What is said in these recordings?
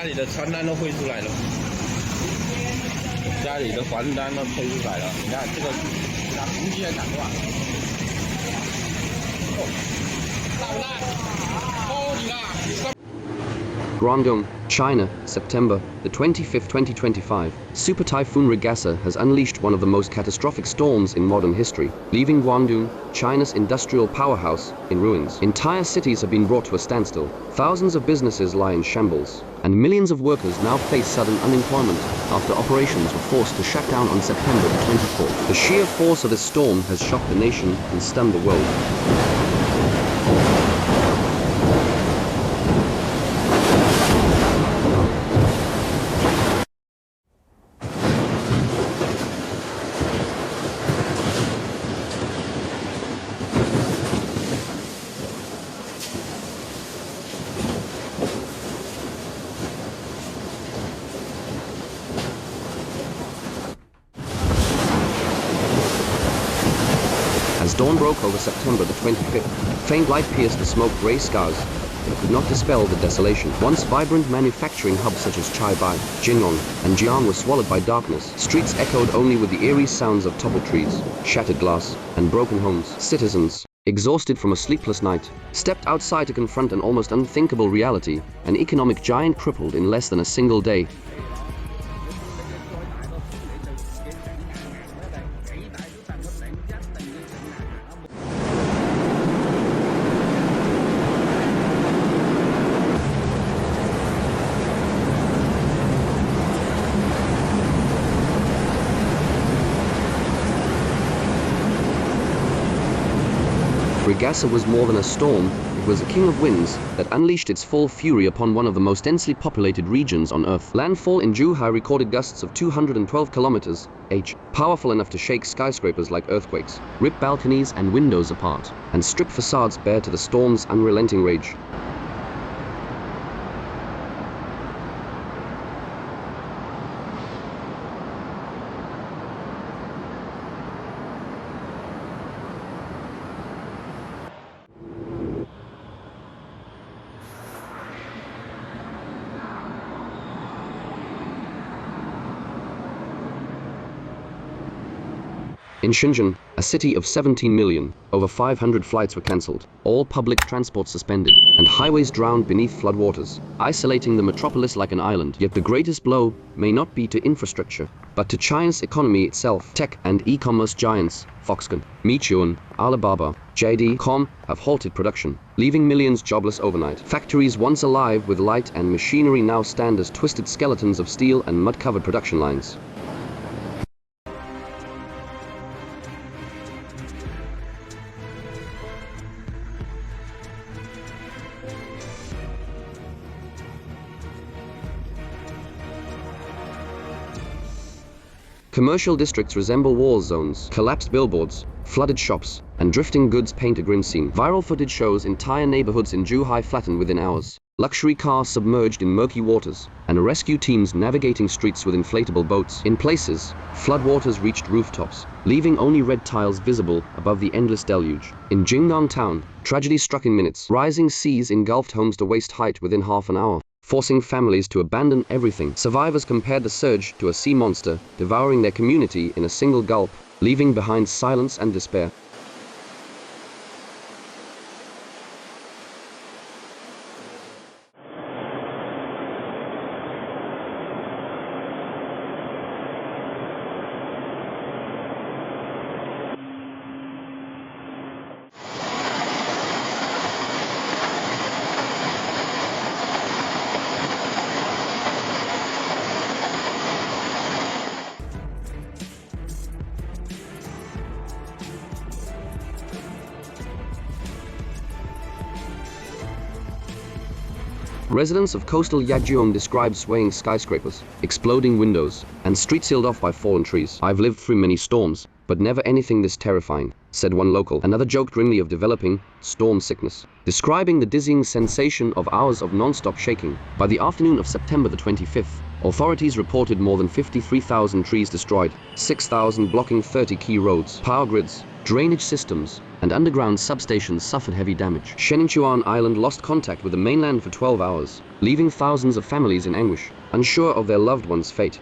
里的传单都飞出来了，家里的传单都飞出来了。你看这个，拿红机来打的吧？哦，大不大？超级大！ Guangdong, China, September the 25th, 2025. Super Typhoon Regasa has unleashed one of the most catastrophic storms in modern history, leaving Guangdong, China's industrial powerhouse, in ruins. Entire cities have been brought to a standstill, thousands of businesses lie in shambles, and millions of workers now face sudden unemployment after operations were forced to shut down on September the 24th. The sheer force of this storm has shocked the nation and stunned the world. As dawn broke over September the 25th, faint light pierced the smoke-gray skies, but could not dispel the desolation. Once vibrant manufacturing hubs such as Chaibai, Jinrong, and Jian were swallowed by darkness. Streets echoed only with the eerie sounds of toppled trees, shattered glass, and broken homes. Citizens, exhausted from a sleepless night, stepped outside to confront an almost unthinkable reality, an economic giant crippled in less than a single day. Regasa was more than a storm, it was a king of winds that unleashed its full fury upon one of the most densely populated regions on Earth. Landfall in Zhuhai recorded gusts of 212 km/h, powerful enough to shake skyscrapers like earthquakes, rip balconies and windows apart, and strip facades bare to the storm's unrelenting rage. In Shenzhen, a city of 17 million, over 500 flights were cancelled, all public transport suspended, and highways drowned beneath floodwaters, isolating the metropolis like an island. Yet the greatest blow may not be to infrastructure, but to China's economy itself. Tech and e-commerce giants, Foxconn, Meituan, Alibaba, JD.com have halted production, leaving millions jobless overnight. Factories once alive with light and machinery now stand as twisted skeletons of steel and mud-covered production lines. Commercial districts resemble war zones, collapsed billboards, flooded shops, and drifting goods paint a grim scene. Viral footage shows entire neighborhoods in Zhuhai flattened within hours, luxury cars submerged in murky waters, and rescue teams navigating streets with inflatable boats. In places, floodwaters reached rooftops, leaving only red tiles visible above the endless deluge. In Guangdong town, tragedy struck in minutes. Rising seas engulfed homes to waist height within half an hour, forcing families to abandon everything. Survivors compared the surge to a sea monster, devouring their community in a single gulp, leaving behind silence and despair. Residents of coastal Yagjiong describe swaying skyscrapers, exploding windows, and streets sealed off by fallen trees. "I've lived through many storms, but never anything this terrifying," said one local. Another joked grimly of developing storm sickness, describing the dizzying sensation of hours of non-stop shaking. By the afternoon of September the 25th, authorities reported more than 53,000 trees destroyed, 6,000 blocking 30 key roads. Power grids, Drainage systems and underground substations suffered heavy damage. Shenzhen Island lost contact with the mainland for 12 hours, leaving thousands of families in anguish, unsure of their loved ones' fate.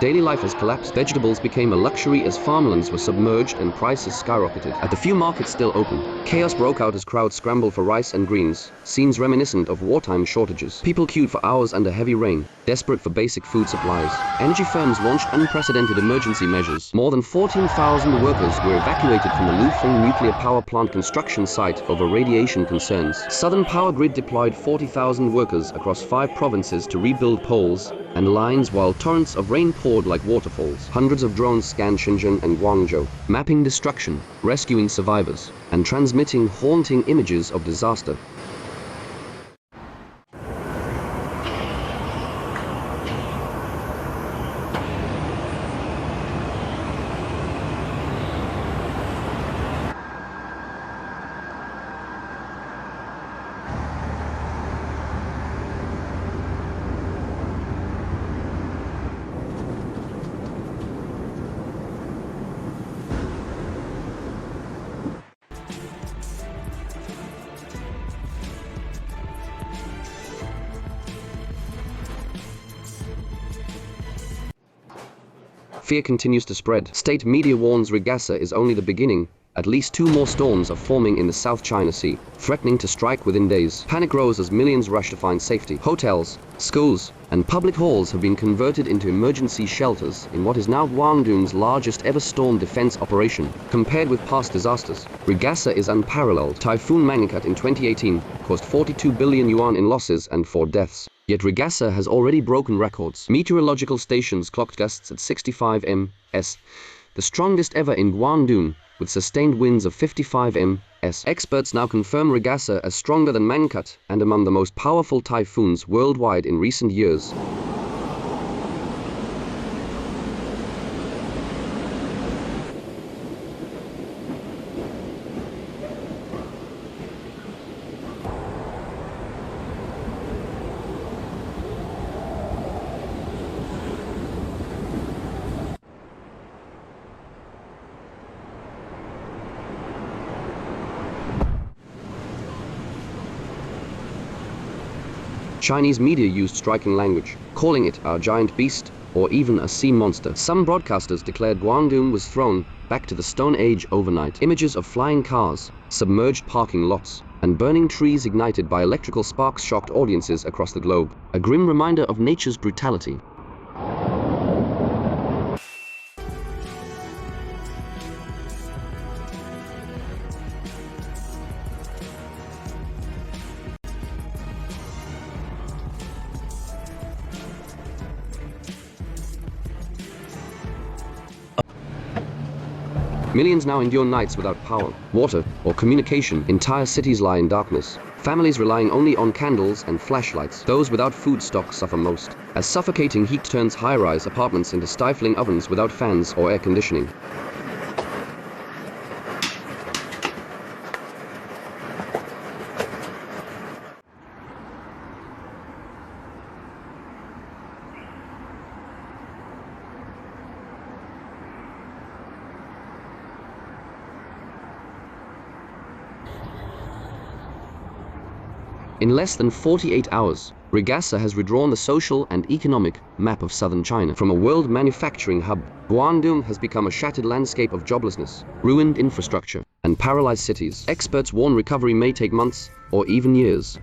Daily life has collapsed. Vegetables became a luxury as farmlands were submerged and prices skyrocketed. At the few markets still open, chaos broke out as crowds scrambled for rice and greens, scenes reminiscent of wartime shortages. People queued for hours under heavy rain, desperate for basic food supplies. Energy firms launched unprecedented emergency measures. More than 14,000 workers were evacuated from the Lufeng nuclear power plant construction site over radiation concerns. Southern Power Grid deployed 40,000 workers across 5 provinces to rebuild poles and lines while torrents of rain poured like waterfalls. Hundreds of drones scanned Shenzhen and Guangdong, mapping destruction, rescuing survivors, and transmitting haunting images of disaster. Fear continues to spread. State media warns Regasa is only the beginning. At least 2 more storms are forming in the South China Sea, threatening to strike within days. Panic grows as millions rush to find safety. Hotels, schools, and public halls have been converted into emergency shelters in what is now Guangdong's largest ever storm defense operation. Compared with past disasters, Regasa is unparalleled. Typhoon Regasa in 2018 caused 42 billion yuan in losses and 4 deaths. Yet Regasa has already broken records. Meteorological stations clocked gusts at 65 ms, the strongest ever in Guangdong, with sustained winds of 55 ms. Experts now confirm Regasa as stronger than Regasa and among the most powerful typhoons worldwide in recent years. Chinese media used striking language, calling it a giant beast or even a sea monster. Some broadcasters declared Guangdong was thrown back to the Stone Age overnight. Images of flying cars, submerged parking lots, and burning trees ignited by electrical sparks shocked audiences across the globe. A grim reminder of nature's brutality. Millions now endure nights without power, water, or communication. Entire cities lie in darkness. Families relying only on candles and flashlights. Those without food stock suffer most, as suffocating heat turns high-rise apartments into stifling ovens without fans or air conditioning. In less than 48 hours, Regasa has redrawn the social and economic map of southern China. From a world manufacturing hub, Guangdong has become a shattered landscape of joblessness, ruined infrastructure, and paralyzed cities. Experts warn recovery may take months or even years.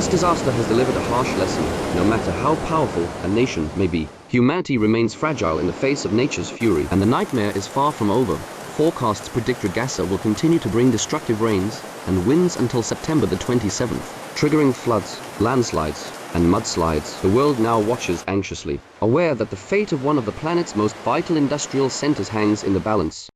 This disaster has delivered a harsh lesson. No matter how powerful a nation may be, humanity remains fragile in the face of nature's fury, and the nightmare is far from over. Forecasts predict Regasa will continue to bring destructive rains and winds until September the 27th, triggering floods, landslides, and mudslides. The world now watches anxiously, aware that the fate of one of the planet's most vital industrial centers hangs in the balance.